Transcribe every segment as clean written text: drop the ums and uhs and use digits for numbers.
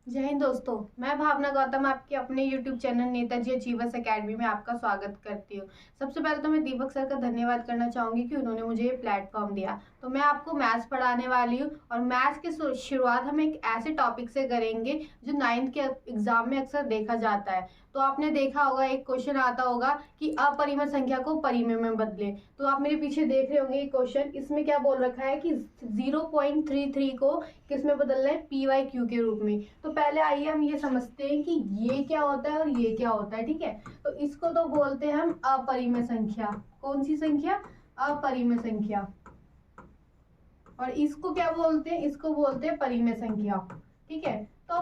जय हिंद दोस्तों। मैं भावना गौतम आपके अपने YouTube channel Netaji achievers academy में आपका स्वागत करती हूँ। सबसे पहले तो मैं दीपक सर का धन्यवाद करना चाहूंगी कि उन्होंने मुझे ये प्लेटफॉर्म दिया। तो मैं आपको मैथ्स पढ़ाने वाली हूँ और मैथ्स की शुरुआत हम एक ऐसे टॉपिक से करेंगे जो 9th के एग्जाम में अक्सर देखा जाता है। तो आपने देखा होगा, एक क्वेश्चन आता होगा कि अपरिमेय संख्या को परिमेय में बदले। तो आप मेरे पीछे देख रहे होंगे ये क्वेश्चन, इसमें क्या बोल रखा है कि 0.33 को किस में बदलना है, PYQ के रूप में। तो पहले आइए हम ये समझते हैं कि ये क्या होता है और ये क्या होता है। ठीक है, तो इसको तो बोलते हैं हम अपरिमेय संख्या। कौन सी संख्या? अपरिमेय संख्या। और इसको क्या बोलते हैं? इसको बोलते हैं परिमेय संख्या। ठीक है, तो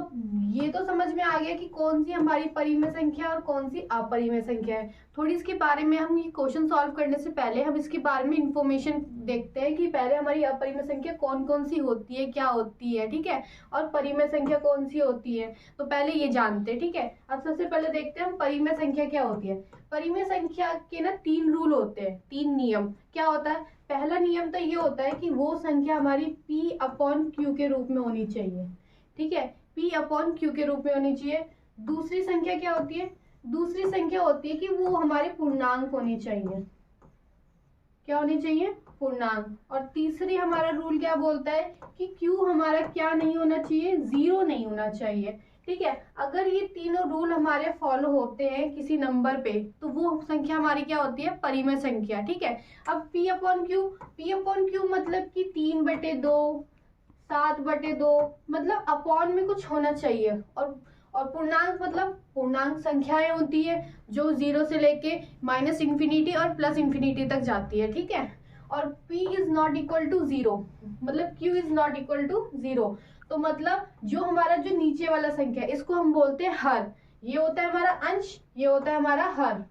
ये तो समझ में आ गया कि कौन सी हमारी परिमेय संख्या और कौन सी अपरिमेय संख्या है। थोड़ी इसके बारे में, हम ये क्वेश्चन सॉल्व करने से पहले हम इसके बारे में इंफॉर्मेशन देखते हैं कि पहले हमारी अपरिमेय संख्या कौन कौन सी होती है, क्या होती है। ठीक है, और परिमेय संख्या कौन सी होती है, तो पहले ये जानते हैं। ठीक है, अब सबसे पहले देखते हैं हम परिमेय संख्या क्या होती है। परिमेय संख्या के ना 3 रूल होते हैं, 3 नियम। क्या होता है? पहला नियम तो ये होता है कि वो संख्या हमारी P/Q के रूप में होनी चाहिए। ठीक है, P/Q के रूप में होनी चाहिए। दूसरी संख्या क्या होती है? दूसरी संख्या होती है कि वो हमारे पूर्णांक होनी चाहिए। क्या होनी चाहिए? पूर्णांक। और तीसरी हमारा रूल क्या बोलता है कि Q हमारा क्या नहीं होना चाहिए? 0 नहीं होना चाहिए। ठीक है, अगर ये तीनों रूल हमारे फॉलो होते हैं किसी नंबर पे, तो वो संख्या हमारी क्या होती है? परिमेय संख्या। ठीक है, अब P/Q मतलब कि 3/2, 7/2, मतलब अपॉन में कुछ होना चाहिए। और पूर्णांक मतलब पूर्णांक संख्याएं होती है जो 0 से लेके -इंफिनिटी और +इंफिनिटी तक जाती है। ठीक है, और P is not equal to 0, मतलब Q is not equal to 0। तो मतलब जो हमारा जो नीचे वाला संख्या है, इसको हम बोलते हैं हर। ये होता है हमारा अंश, ये होता है हमारा हर।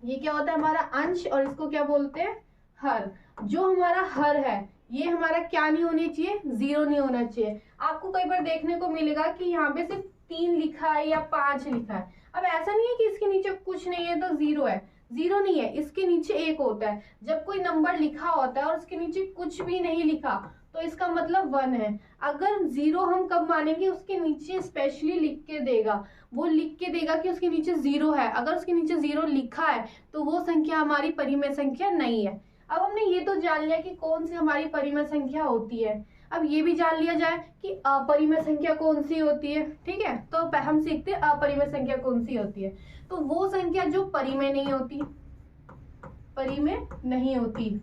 ये क्या होता है? हमारा अंश। और इसको क्या बोलते हैं? हर। जो हमारा हर है, ये हमारा क्या नहीं होनी चाहिए? 0 नहीं होना चाहिए। आपको कई बार देखने को मिलेगा कि यहाँ पे सिर्फ 3 लिखा है या 5 लिखा है। अब ऐसा नहीं है कि इसके नीचे कुछ नहीं है तो 0 है। 0 नहीं है, इसके नीचे 1 होता है। जब कोई नंबर लिखा होता है और उसके नीचे कुछ भी नहीं लिखा, तो इसका मतलब 1 है। अगर 0 हम कब मानेंगे? उसके नीचे स्पेशली लिख के देगा। वो लिख के देगा कि उसके नीचे 0 है। अगर उसके नीचे 0 लिखा है तो वो संख्या हमारी परिमेय संख्या नहीं है। अब हमने ये तो जान लिया कि कौन सी हमारी परिमेय संख्या होती है। अब ये भी जान लिया जाए कि अपरिमेय संख्या कौन सी होती है। ठीक है, तो हम सीखते हैं अपरिमेय संख्या कौन सी होती है। तो वो संख्या जो परिमेय नहीं होती, परिमेय नहीं होती।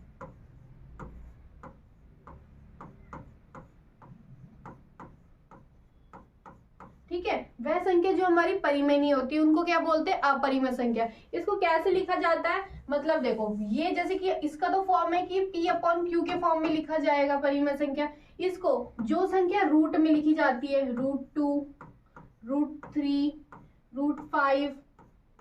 ठीक है, वह संख्या जो हमारी परिमेय नहीं होती उनको क्या बोलते हैं? अपरिमेय संख्या। इसको कैसे लिखा जाता है? मतलब देखो, ये जैसे कि इसका तो फॉर्म है कि P/Q के फॉर्म में लिखा जाएगा परिमेय संख्या। इसको जो संख्या रूट में लिखी जाती है, √2, √3, √5,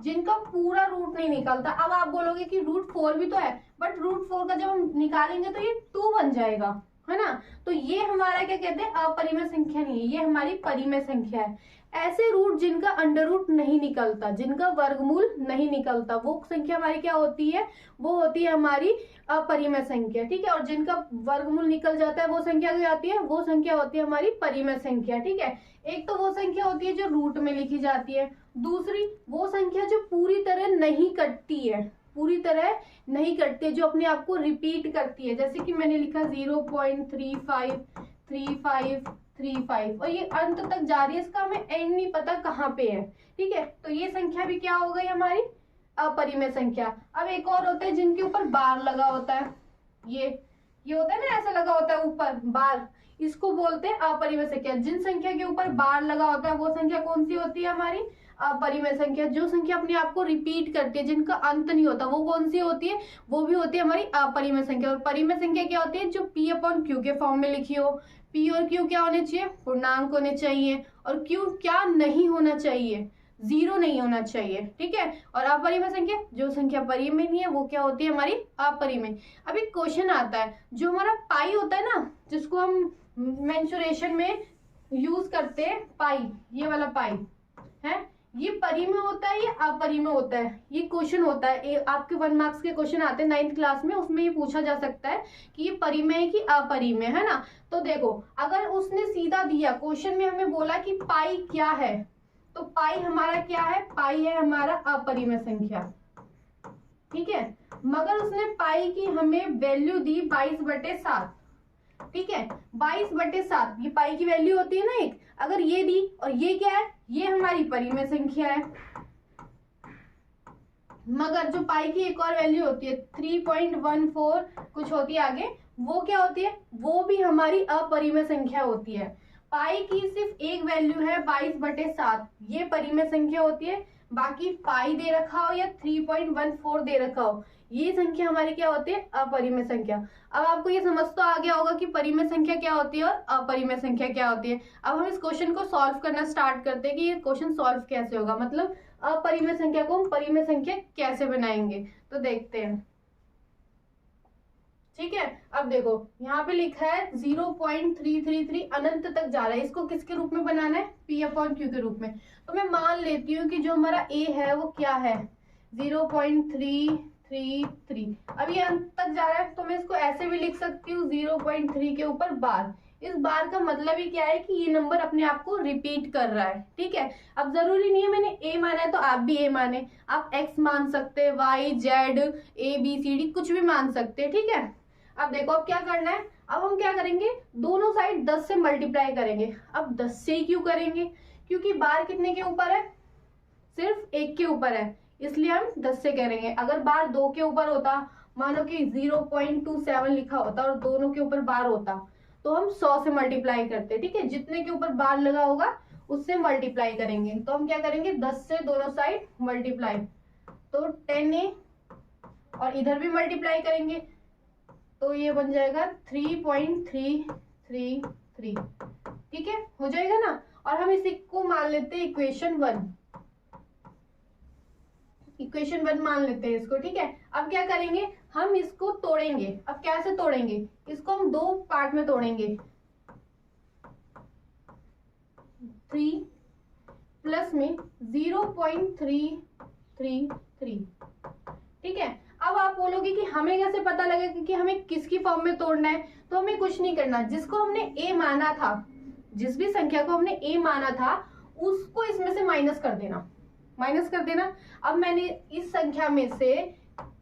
जिनका पूरा रूट नहीं निकलता। अब आप बोलोगे कि √4 भी तो है, बट √4 का जब हम निकालेंगे तो ये 2 बन जाएगा, है ना। तो ये हमारा क्या कहते हैं? अपरिमेय संख्या नहीं है, ये हमारी परिमेय संख्या है। ऐसे रूट जिनका अंडर रूट नहीं निकलता, जिनका वर्गमूल नहीं निकलता, वो संख्या हमारी क्या होती है? वो होती है हमारी अपरिमेय संख्या। ठीक है, और जिनका वर्गमूल निकल जाता है वो संख्या क्या होती है? वो संख्या होती है हमारी परिमेय संख्या। ठीक है, एक तो वो संख्या होती है जो रूट में लिखी जाती है। दूसरी वो संख्या जो पूरी तरह नहीं कटती है, पूरी तरह नहीं कटती है, जो अपने आप को रिपीट करती है। जैसे कि मैंने लिखा 0.353535 और ये अंत तक जा रही है, इसका हमें एंड नहीं पता कहाँ पे है। ठीक है, तो ये संख्या भी क्या हो गई? हमारी अपरिमेय संख्या। अब एक और होता है जिनके ऊपर बार लगा होता है। ये होता है ना, ऐसा लगा होता है ऊपर बार, इसको बोलते हैं अपरिमेय संख्या। जिन संख्या के ऊपर बार लगा होता है वो संख्या कौन सी होती है? हमारी अपरिमेय संख्या। जो संख्या अपने आप को रिपीट करती है, जिनका अंत नहीं होता, वो कौन सी होती है? वो भी होती है हमारी अपरिमेय संख्या। और परिमेय संख्या क्या होती है? जो P/Q के फॉर्म में लिखी हो। P और Q क्या होने चाहिए? पूर्णांक होने चाहिए। और Q क्या नहीं होना चाहिए? 0 नहीं होना चाहिए। ठीक है, और अपरिमेय संख्या, जो संख्या परिमेय नहीं है वो क्या होती है? हमारी अपरिमेय। अब एक क्वेश्चन आता है, जो हमारा पाई होता है ना, जिसको हम मेंसुरेशन में यूज करते हैं, पाई, ये वाला पाई है, ये परिमेय होता है, ये अपरिमेय होता है। ये क्वेश्चन होता है, आपके 1 मार्क्स के क्वेश्चन आते हैं 9th क्लास में, उसमें ये पूछा जा सकता है कि ये परिमेय है कि अपरिमेय है ना। तो देखो, अगर उसने सीधा दिया क्वेश्चन में, हमें बोला कि पाई क्या है, तो पाई हमारा क्या है, पाई है हमारा अपरिमेय संख्या, ठीक है। मगर उसने पाई की हमें वैल्यू दी 22/7, ठीक है। 22/7 ये पाई की वैल्यू होती है ना एक, अगर ये दी और ये क्या है, ये हमारी परिमेय संख्या है। मगर जो पाई की एक और वैल्यू होती है 3.14 कुछ होती है आगे, वो क्या होती है, वो भी हमारी अपरिमेय संख्या होती है। पाई की सिर्फ एक वैल्यू है 22/7, ये परिमेय संख्या होती है। बाकी पाई दे रखा हो या 3.14 दे रखा हो, ये संख्या हमारी क्या होती है, अपरिमेय संख्या। अब आपको ये समझ तो आ गया होगा कि परिमेय संख्या क्या होती है और अपरिमेय संख्या क्या होती है। अब हम इस क्वेश्चन को सॉल्व करना स्टार्ट करते हैं कि ये क्वेश्चन सॉल्व कैसे होगा, मतलब अपरिमेय संख्या को हम परिमेय संख्या कैसे बनाएंगे, तो देखते हैं, ठीक है। अब देखो यहाँ पे लिखा है 0.333 अनंत तक जा रहा है, इसको किसके रूप में बनाना है, P/Q के रूप में। तो मैं मान लेती हूँ कि जो हमारा A है वो क्या है, 0.333। अब ये अंत तक जा रहा है, तो मैं इसको ऐसे भी लिख सकती हूँ 0.3 के ऊपर बार। इस बार का मतलब ही क्या है कि ये नंबर अपने आप को रिपीट कर रहा है, ठीक है। अब जरूरी नहीं है मैंने A माना है तो आप भी A माने, आप X मान सकते हैं, Y Z ABCD कुछ भी मान सकते हैं, ठीक है। अब देखो अब क्या करना है, अब हम क्या करेंगे, दोनों साइड 10 से मल्टीप्लाई करेंगे। अब 10 से ही क्यों करेंगे, क्योंकि बार कितने के ऊपर है, सिर्फ 1 के ऊपर है, इसलिए हम 10 से करेंगे। अगर बार 2 के ऊपर होता, मानो कि 0.27 लिखा होता और दोनों के ऊपर बार होता, तो हम 100 से मल्टीप्लाई करते, ठीक है। जितने के ऊपर बार लगा होगा उससे मल्टीप्लाई करेंगे। तो हम क्या करेंगे, 10 से दोनों साइड मल्टीप्लाई, तो 10A, और इधर भी मल्टीप्लाई करेंगे, तो ये बन जाएगा 3.333, ठीक है, हो जाएगा ना। और हम इसी को मान लेते हैं इक्वेशन 1, इक्वेशन 1 मान लेते हैं इसको, ठीक है। अब क्या करेंगे, हम इसको तोड़ेंगे। अब कैसे तोड़ेंगे, इसको हम 2 पार्ट में तोड़ेंगे, 3 प्लस में 0.333, ठीक है। अब आप बोलोगे कि हमें कैसे पता लगेगा कि हमें किसकी फॉर्म में तोड़ना है, तो हमें कुछ नहीं करना, जिसको हमने A माना था, जिस भी संख्या को हमने A माना था उसको इसमें से माइनस कर देना, माइनस कर देना। अब मैंने इस संख्या में से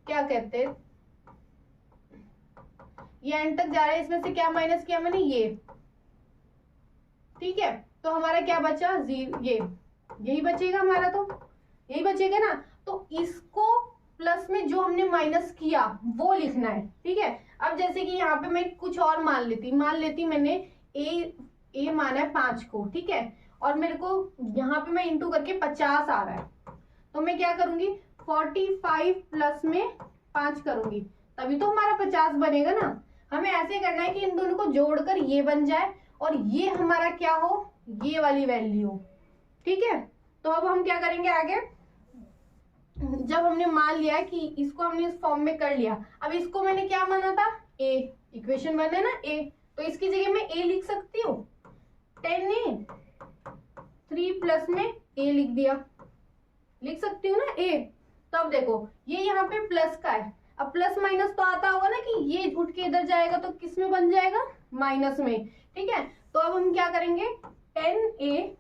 क्या कहते हैं, ये एंड तक जा रहा है, इसमें से क्या माइनस किया मैंने, ये, ठीक है। तो हमारा क्या बचा, ये यही बचेगा हमारा, तो यही बचेगा ना। तो इसको प्लस में जो हमने माइनस किया वो लिखना है, ठीक है। अब जैसे कि यहाँ पे मैं कुछ और मान लेती मैंने A माना है 5 को, ठीक है, और मेरे को यहाँ पे मैं इंटू करके 50 आ रहा है, तो मैं क्या करूंगी, 45 प्लस में 5 करूंगी, तभी तो हमारा 50 बनेगा ना। हमें ऐसे करना है कि इन दोनों को जोड़कर ये बन जाए और ये हमारा क्या हो, ये वाली वैल्यू, ठीक है। तो अब हम क्या करेंगे आगे, जब हमने मान लिया कि इसको हमने इस फॉर्म में कर लिया, अब इसको मैंने क्या माना था, A, इक्वेशन 1 है ना A, तो इसकी जगह मैं A लिख सकती हूँ, 10A, 3 प्लस में A लिख दिया, लिख सकती हूँ ना A। तो अब देखो ये यहाँ पे प्लस का है, अब प्लस माइनस तो आता होगा ना कि ये उठ के इधर जाएगा तो किस में बन जाएगा, माइनस में, ठीक है। तो अब हम क्या करेंगे, 10A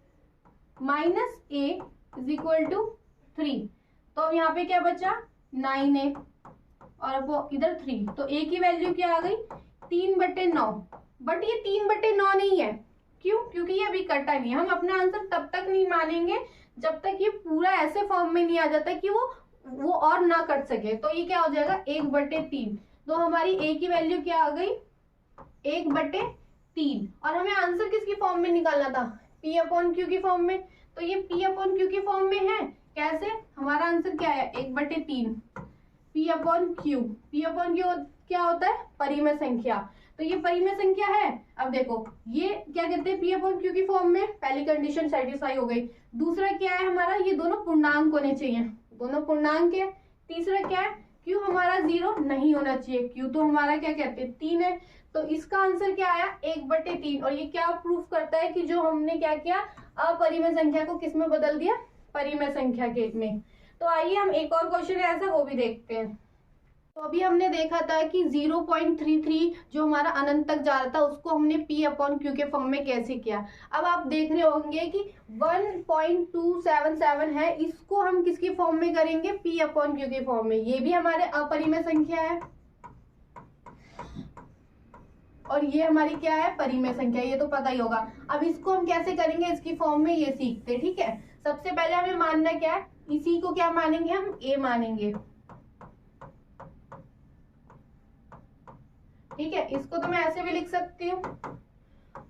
minus A is equal to 3, तो अब यहाँ पे क्या बचा, 9A, और अब वो इधर 3, तो A की वैल्यू क्या आ गई, 3/9। बट ये 3/9 नहीं है, क्यों, क्योंकि ये अभी कटा नहीं है। हम अपना आंसर तब तक नहीं मानेंगे जब तक ये पूरा ऐसे फॉर्म में नहीं आ जाता कि वो और ना कट सके। तो ये क्या हो जाएगा, 1/3। तो हमारी A की वैल्यू क्या आ गई, 1/3, और हमें आंसर किसकी फॉर्म में निकालना था, P/Q की फॉर्म में। तो ये P/Q की फॉर्म में है, कैसे, हमारा आंसर क्या है, 1/3 P/Q। P/Q क्या होता है, परिमेय संख्या, तो ये परिमेय संख्या है। अब देखो ये क्या कहते हैं, P/Q की फॉर्म में, पहली कंडीशन सेटिस्फाई हो गई। दूसरा क्या है हमारा, ये दोनों पूर्णांक होने चाहिए, दोनों पूर्णांक है। तीसरा क्या है, Q हमारा 0 नहीं होना चाहिए, Q तो हमारा क्या कहते हैं 3 है। तो इसका आंसर क्या आया, 1/3। और ये क्या प्रूफ करता है कि जो हमने क्या किया, अपरिमेय संख्या को किस में बदल दिया, परिमेय संख्या के में। तो आइए हम एक और क्वेश्चन है ऐसा वो भी देखते हैं। तो अभी हमने देखा था कि 0.33 जो हमारा अनंत तक जा रहा था उसको हमने P/Q के फॉर्म में कैसे किया। अब आप देख रहे होंगे कि 1.277 है, इसको हम किसकी फॉर्म में करेंगे, P/Q के फॉर्म में। ये भी हमारे अपरिमेय संख्या है और ये हमारी क्या है, परिमेय संख्या, ये तो पता ही होगा। अब इसको हम कैसे करेंगे इसकी फॉर्म में, ये सीखते हैं। ठीक है, सबसे पहले हमें मानना क्या है, इसी को क्या मानेंगे हम, A मानेंगे। ठीक है, इसको तो मैं ऐसे भी लिख सकती हूँ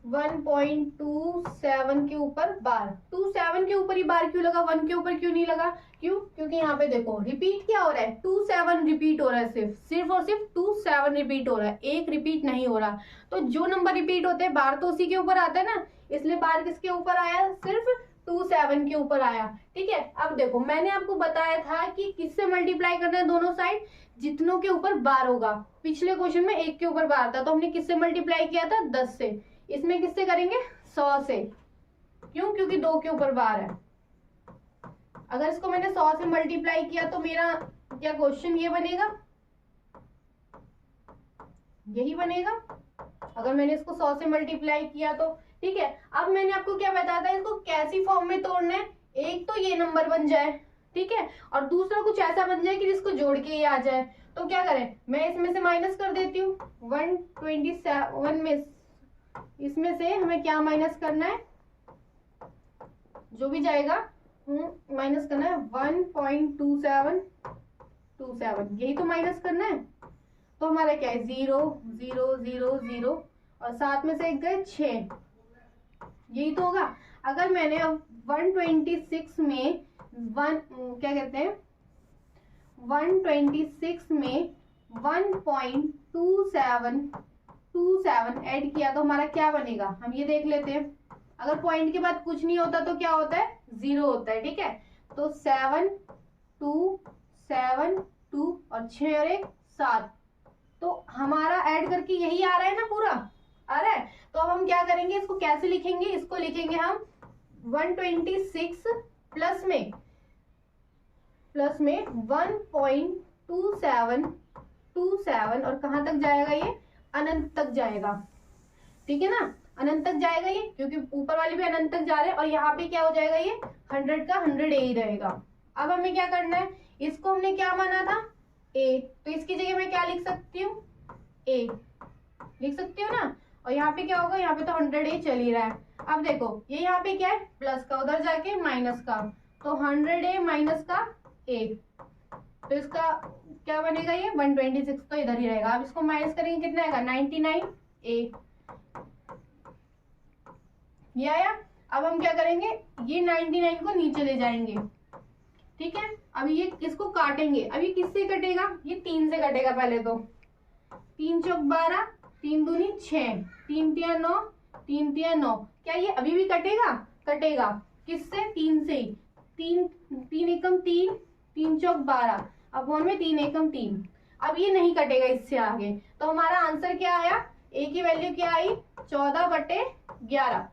1.27 के ऊपर बार। 27 के ऊपर ही बार क्यों लगा, 1 के ऊपर क्यों नहीं लगा, क्यों, क्योंकि यहाँ पे देखो रिपीट क्या हो रहा है, 27 रिपीट हो रहा है, सिर्फ और सिर्फ 27 रिपीट हो रहा है, एक रिपीट नहीं हो रहा। तो जो नंबर रिपीट होते हैं बार तो उसी के ऊपर आता है ना, इसलिए बार किसके ऊपर आया, सिर्फ 27 के ऊपर आया। ठीक है, अब देखो मैंने आपको बताया था कि किससे मल्टीप्लाई करना है दोनों साइड, जितनों के ऊपर बार होगा। पिछले क्वेश्चन में 1 के ऊपर बार था तो हमने किससे मल्टीप्लाई किया था, 10 से। इसमें किससे करेंगे, 100 से। क्यों, क्योंकि 2 के ऊपर बार है। अगर इसको मैंने 100 से मल्टीप्लाई किया तो मेरा क्या क्वेश्चन ये बनेगा, यही बनेगा। अगर मैंने इसको 100 से मल्टीप्लाई किया तो ठीक है। अब मैंने आपको क्या बताया था, इसको कैसी फॉर्म में तोड़ना है, एक तो ये नंबर बन जाए, ठीक है, और दूसरा कुछ ऐसा बन जाए कि जिसको जोड़ के ये आ जाए। तो क्या करें, मैं इसमें से माइनस कर देती हूँ 127 में, इसमें से हमें क्या माइनस करना है, जो भी जाएगा माइनस करना है 1.2727, यही तो माइनस करना है। तो हमारा क्या है 0 0 0 0 और साथ में से एक गए 6, यही तो होगा। अगर मैंने अब 126 में क्या कहते हैं 126 में 1.2727 ऐड किया तो हमारा क्या बनेगा, हम ये देख लेते हैं। अगर पॉइंट के बाद कुछ नहीं होता तो क्या होता है, 0 होता है। ठीक है, तो 7 2 7 2 और 6 और 1 7, तो हमारा ऐड करके यही आ रहा है ना, पूरा आ रहा है। तो अब हम क्या करेंगे, इसको कैसे लिखेंगे, इसको लिखेंगे हम 126 प्लस में 1.2727 और कहां तक जाएगा, ये अनंत तक जाएगा। ठीक है ना, अनंत तक जाएगा ये, क्योंकि ऊपर वाले भी अनंत तक जा रहे हैं। और यहाँ पे क्या हो जाएगा, ये 100 का 100 ही रहेगा। अब हमें क्या करना है, इसको हमने क्या माना था, a, तो इसकी जगह मैं क्या लिख सकती हूँ, a लिख सकती हूँ ना। और यहाँ पे क्या होगा, यहाँ पे तो 100 चल ही रहा है। अब देखो ये यहाँ पे क्या है, प्लस का, उधर जाके माइनस का, तो 100 माइनस का a, तो इसका क्या बनेगा, ये 126 तो इधर ही रहेगा। अब इसको माइनस करेंगे कितना आएगा, 99a, ये आया। अब हम क्या करेंगे, ये 99 को नीचे ले जाएंगे। ठीक है, अब ये इसको काटेंगे। अब ये किससे कटेगा, ये 3 से कटेगा पहले तो। 3 चौक 12, 3 दूनी 6, 3 तिया 9, 3 तिया 9। क्या ये अभी भी कटेगा, कटेगा किससे, 3 से ही। 3 एकम 3, 3 चौक 12, अपॉन में 3 एकम 3। अब ये नहीं कटेगा इससे आगे, तो हमारा आंसर क्या आया, ए की वैल्यू क्या आई, 14/11।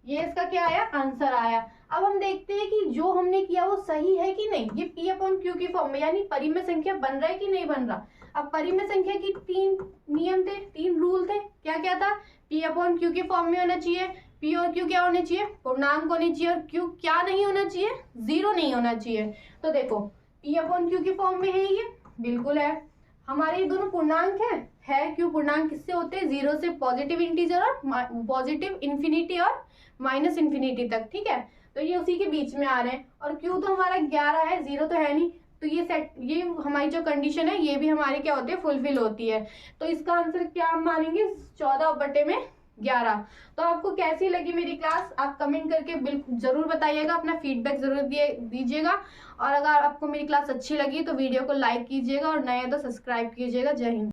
ये इसका क्या आया, आंसर आया। अब हम देखते हैं कि जो हमने किया वो सही है कि नहीं। ये P/Q की फॉर्म में, यानी परिमेय संख्या बन रहा है कि नहीं बन रहा। अब परिमेय संख्या की 3 नियम थे, 3 रूल थे। क्या क्या था, P/Q की फॉर्म में होना चाहिए, P और Q क्या होने चाहिए, पूर्णांक होने चाहिए, और Q क्या नहीं होना चाहिए, 0 नहीं होना चाहिए। तो देखो P/Q की फॉर्म में है, ये बिल्कुल है। हमारे ये दोनों पूर्णांक है। Q पूर्णांक किससे होते हैं, 0 से पॉजिटिव इंटीजर और पॉजिटिव इन्फिनिटी और माइनस इन्फिनिटी तक। ठीक है, तो ये उसी के बीच में आ रहे हैं। और Q तो हमारा 11 है, 0 तो है नहीं, तो ये हमारी जो कंडीशन है ये भी हमारी क्या होती है, फुलफिल होती है। तो इसका आंसर क्या हम मानेंगे, 14/11। तो आपको कैसी लगी मेरी क्लास, आप कमेंट करके बिल्कुल जरूर बताइएगा, अपना फीडबैक जरूर दीजिएगा। और अगर आपको मेरी क्लास अच्छी लगी तो वीडियो को लाइक कीजिएगा और नए तो सब्सक्राइब कीजिएगा। जय हिंद।